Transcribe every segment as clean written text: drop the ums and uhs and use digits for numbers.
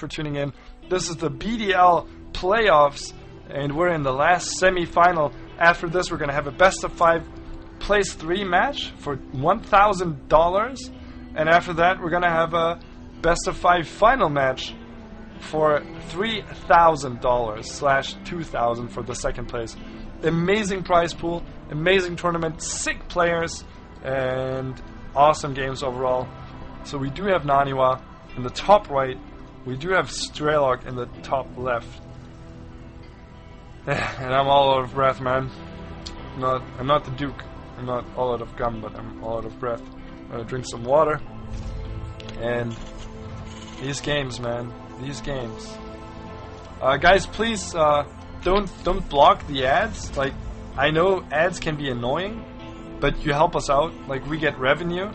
for tuning in. This is the BDL Playoffs, and we're in the last semi-final. After this, we're going to have a best-of-5 place 3 match for $1,000, and after that, we're going to have a best-of-5 final match for $3,000/$2,000 for the second place. Amazing prize pool, amazing tournament, sick players, and awesome games overall. So we do have Naniwa in the top right. We do have Strelok in the top left. And I'm all out of breath, man. I'm not the Duke. I'm not all out of gum, but I'm all out of breath. I'm gonna drink some water. And these games, man. These games. Guys, please don't block the ads. Like, I know ads can be annoying, but you help us out. Like, we get revenue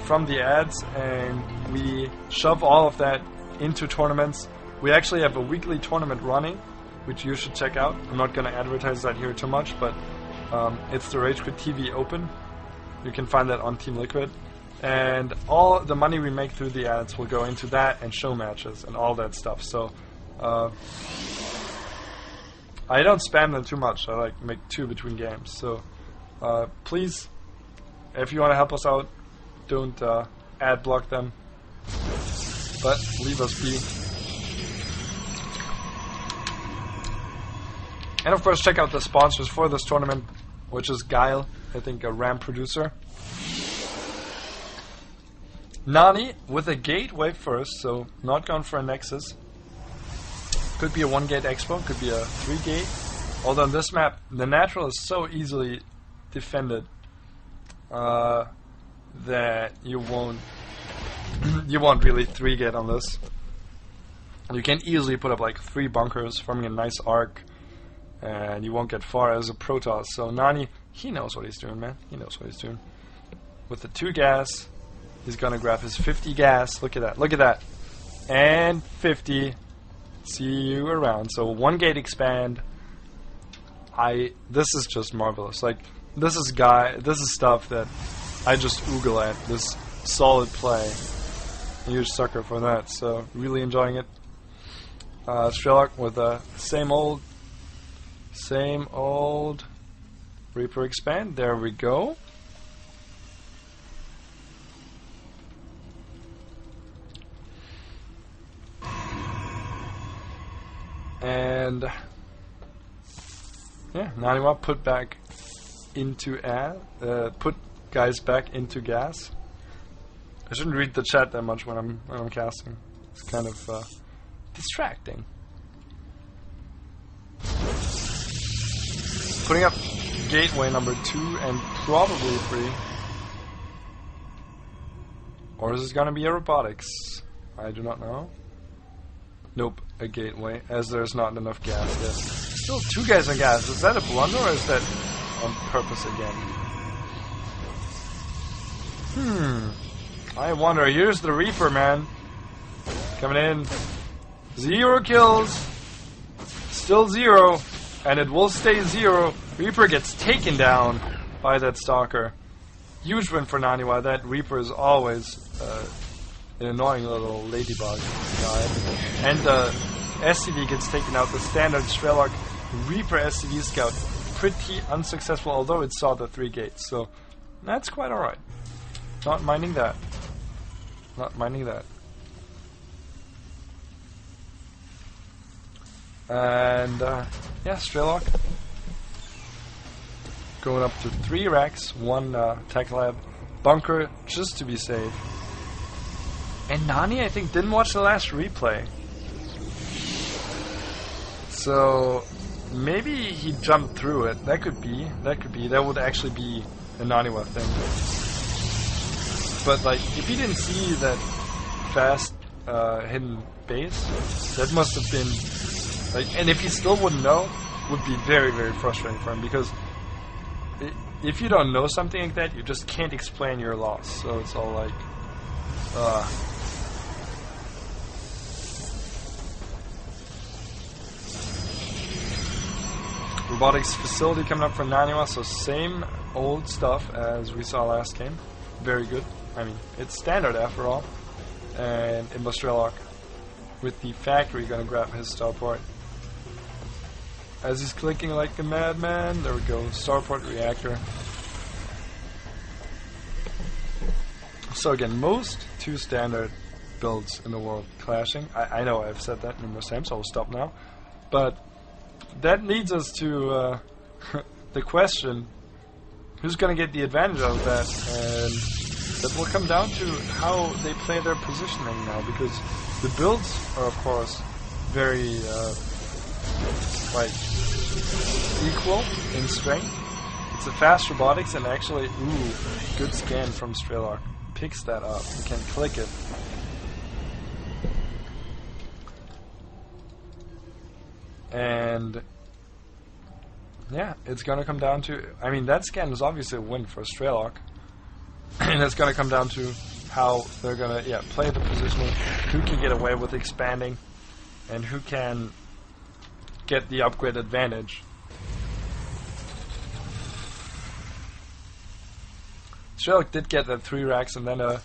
from the ads, and we shove all of that into tournaments. We actually have a weekly tournament running, which you should check out. I'm not going to advertise that here too much, but it's the RageQuitTV Open. You can find that on Team Liquid. And all the money we make through the ads will go into that and show matches and all that stuff. So I don't spam them too much. I like make 2 between games. So please, if you want to help us out, don't ad block them, but leave us be. And of course, check out the sponsors for this tournament, which is Guile, I think a RAM producer. Nani with a gateway first, so not going for a Nexus. Could be a 1-gate Expo, could be a 3-gate. Although on this map, the natural is so easily defended that you won't really 3-gate on this. You can easily put up like 3 bunkers, forming a nice arc, and you won't get far as a Protoss. So Nani, he knows what he's doing, man. He knows what he's doing. With the 2 gas, he's gonna grab his 50 gas. Look at that. Look at that. And 50. See you around. So 1-gate expand. This is just marvelous. Like, this is stuff that I just oogle at. This solid play. Huge sucker for that. So really enjoying it. Strelok with the same old Reaper expand. There we go. And yeah, Naniwa put back into put guys back into gas. I shouldn't read the chat that much when I'm casting. It's kind of distracting. Putting up gateway number 2 and probably 3. Or is this gonna be a robotics? I do not know. Nope, a gateway, as there's not enough gas yet. Still 2 guys on gas. Is that a blunder or is that on purpose again? I wonder. Here's the Reaper, man. Coming in. 0 kills. Still 0. And it will stay 0. Reaper gets taken down by that Stalker. Huge win for Naniwa. That Reaper is always an annoying little ladybug guy. And the SCV gets taken out. The standard Strelok Reaper SCV scout. Pretty unsuccessful, although it saw the 3 gates. So that's quite alright. Not minding that. Not minding that. And yeah, Strelok going up to 3 racks, 1 tech lab, bunker just to be safe. And Nani, I think, didn't watch the last replay. So maybe he jumped through it. That could be. That could be. That would actually be a Naniwa thing. But like, if he didn't see that fast hidden base, that must have been like. And if he still wouldn't know, would be very, very frustrating for him, because if you don't know something like that, you just can't explain your loss. So it's all like, robotics facility coming up for Naniwa, so same old stuff as we saw last game. Very good. I mean, it's standard after all. And imbaStrelok with the factory gonna grab his starport. As he's clicking like a madman, there we go, starport reactor. So again, most 2 standard builds in the world clashing. I know I've said that numerous times, so I'll stop now. But that leads us to the question, who's going to get the advantage out of that? And that will come down to how they play their positioning now, because the builds are, of course, very like equal in strength. It's a fast robotics, and actually, good scan from Strelok. Picks that up. You can click it. And yeah, it's gonna come down to, I mean, that scan is obviously a win for Strelok. And it's gonna come down to how they're gonna play the positioning, who can get away with expanding, and who can get the upgrade advantage. Strelok did get that 3 racks and then it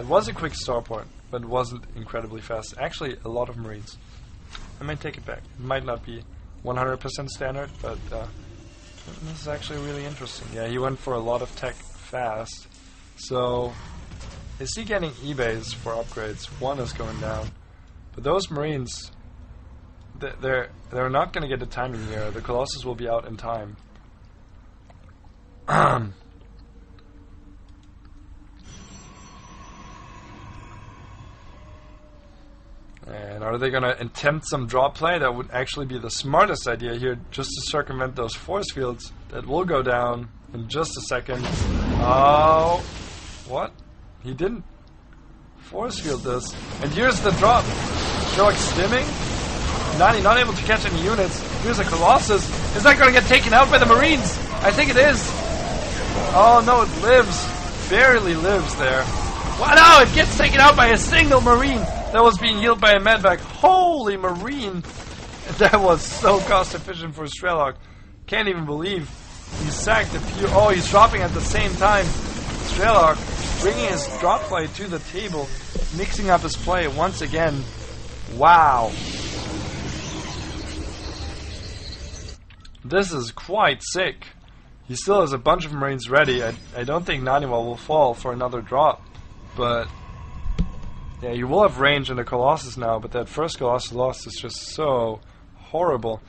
was a quick starport, but it wasn't incredibly fast. Actually, a lot of Marines. I might take it back. It might not be 100% standard, but this is actually really interesting. Yeah, he went for a lot of tech fast. So, is he getting eBays for upgrades? 1 is going down. But those Marines, they're not going to get the timing here. The Colossus will be out in time. And are they going to attempt some draw play? That would actually be the smartest idea here, just to circumvent those force fields. That will go down in just a second. Oh, what? He didn't force field this. And here's the drop. Strelok stimming. Nani not able to catch any units. Here's a Colossus. Is that going to get taken out by the Marines? I think it is. Oh no, it lives. Barely lives there. Wow, no, it gets taken out by a single Marine that was being healed by a medvac. Holy Marine! That was so cost efficient for Strelok. Can't even believe he sacked a few. Oh, he's dropping at the same time. Strelok bringing his drop play to the table, mixing up his play once again. Wow. This is quite sick. He still has a bunch of Marines ready. I don't think Naniwa will fall for another drop. But yeah, you will have range in the Colossus now, but that first Colossus loss is just so horrible.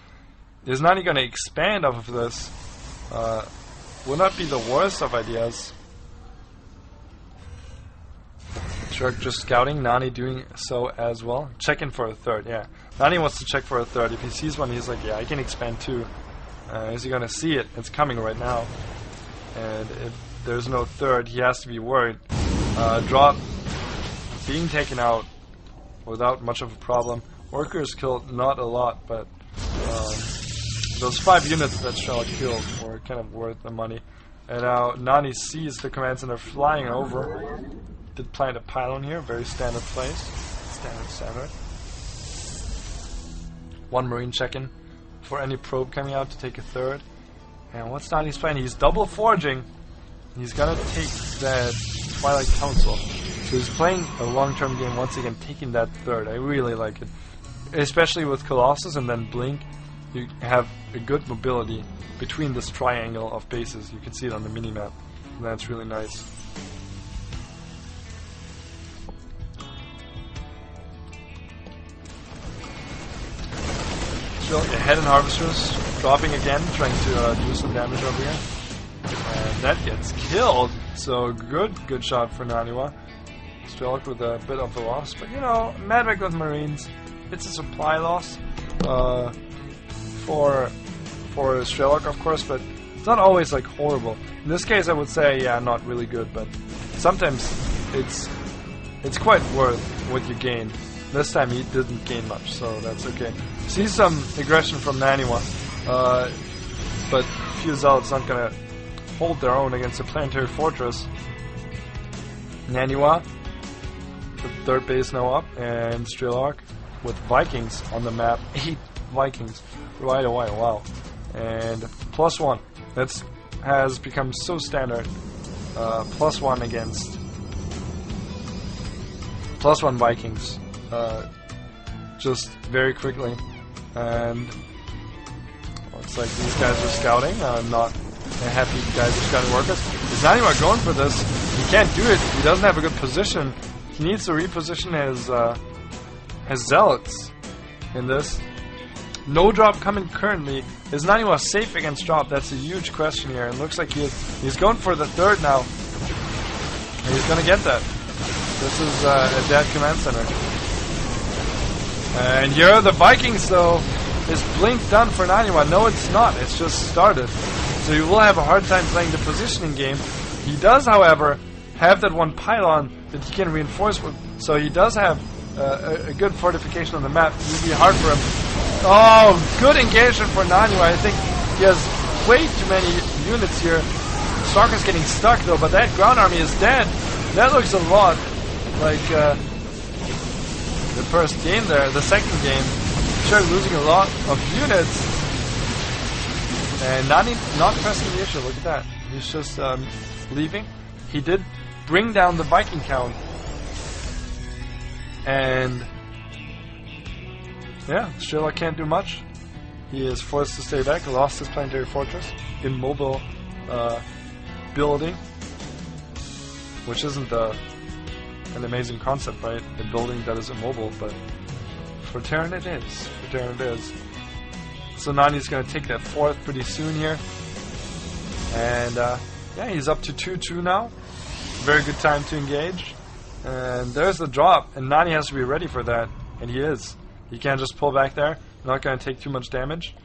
Is Nani going to expand off of this? Will not be the worst of ideas. Shark just scouting, Nani doing so as well. Checking for a third, yeah. Nani wants to check for a third. If he sees one, he's like, yeah, I can expand too. Is he going to see it? It's coming right now. And if there's no third, he has to be worried. Drop being taken out without much of a problem. Workers killed not a lot, but those 5 units that Strelok killed were kind of worth the money. And now Nani sees the command center flying over. Did plant a pylon here, very standard place. Standard. 1 Marine check-in for any probe coming out to take a third. And what's Nani's plan? He's double forging. He's gonna take that Twilight Council. So he's playing a long-term game once again, taking that third. I really like it. Especially with Colossus and then Blink, you have a good mobility between this triangle of bases. You can see it on the minimap. And that's really nice. Ahead in Harvesters, dropping again, trying to do some damage over here. And that gets killed. So good shot for Naniwa. Strelok with a bit of a loss, but you know, Madvac with Marines, it's a supply loss for Strelok, of course, but it's not always like horrible. In this case, I would say, yeah, not really good, but sometimes it's quite worth what you gain. This time he didn't gain much, so that's okay. See some aggression from Naniwa, but few Zealots not gonna hold their own against a planetary fortress. Naniwa, the third base now up, and Strelok with Vikings on the map. 8 Vikings right away, wow. And +1. That has become so standard. +1 against +1 Vikings just very quickly. And looks like these guys are scouting. Not happy guys are scouting workers. Is NaniWa going for this? He can't do it. He doesn't have a good position. He needs to reposition his zealots in this. No drop coming currently. Is NaniWa safe against drop? That's a huge question here. It looks like he's going for the third now. And he's going to get that. This is a dead command center. And here are the Vikings, though. Is blink done for NaniWa? No, it's not. It's just started. So he will have a hard time playing the positioning game. He does, however, have that one pylon that he can reinforce with. So he does have a good fortification on the map. It will be hard for him. Oh, good engagement for NaniWa. I think he has way too many units here. Stalker's getting stuck, though, but that ground army is dead. That looks a lot like the first game there, the second game. Sure, losing a lot of units. And Nani not pressing the issue. Look at that. He's just leaving. He did bring down the Viking count. And yeah, Strelok can't do much. He is forced to stay back. Lost his planetary fortress. Immobile building. Which isn't an amazing concept, right? A building that is immobile, but for Terran it is. For Terran it is. So Nani's going to take that fourth pretty soon here. And yeah, he's up to 2-2 now. Very good time to engage. And there's the drop. And Nani has to be ready for that. And he is. He can't just pull back there. Not going to take too much damage.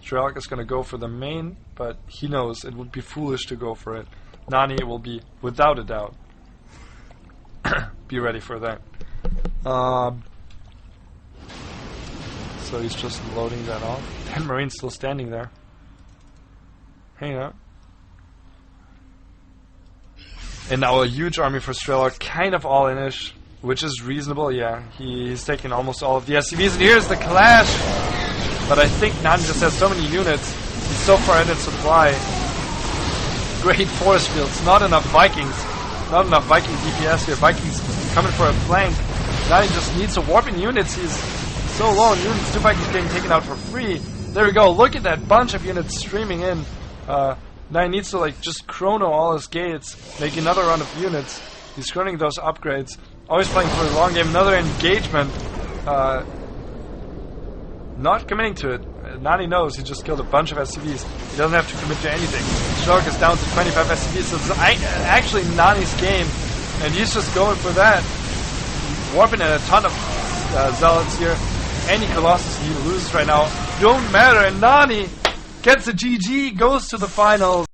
Strelok is going to go for the main, but he knows it would be foolish to go for it. Nani will be, without a doubt, be ready for that. So he's just loading that off. 10 Marines still standing there. Hang on. And now a huge army for Strelok, kind of all-in-ish, which is reasonable, yeah. He's taking almost all of the SCVs, and here's the clash! But I think Nani just has so many units. He's so far in its supply. Great force fields, not enough Vikings. Not enough Viking DPS here. Vikings coming for a flank. Nani just needs to warp in units. He's so low on units. 2 Vikings getting taken out for free. There we go. Look at that bunch of units streaming in. Nani needs to like just chrono all his gates. Make another round of units. He's chroning those upgrades. Always playing for a long game. Another engagement. Not committing to it. Nani knows he just killed a bunch of SCVs. He doesn't have to commit to anything. Strelok is down to 25 SCVs. So this is actually Nani's game. And he's just going for that. Warping in a ton of zealots here. Any Colossus he loses right now don't matter. And Nani gets a GG, goes to the finals.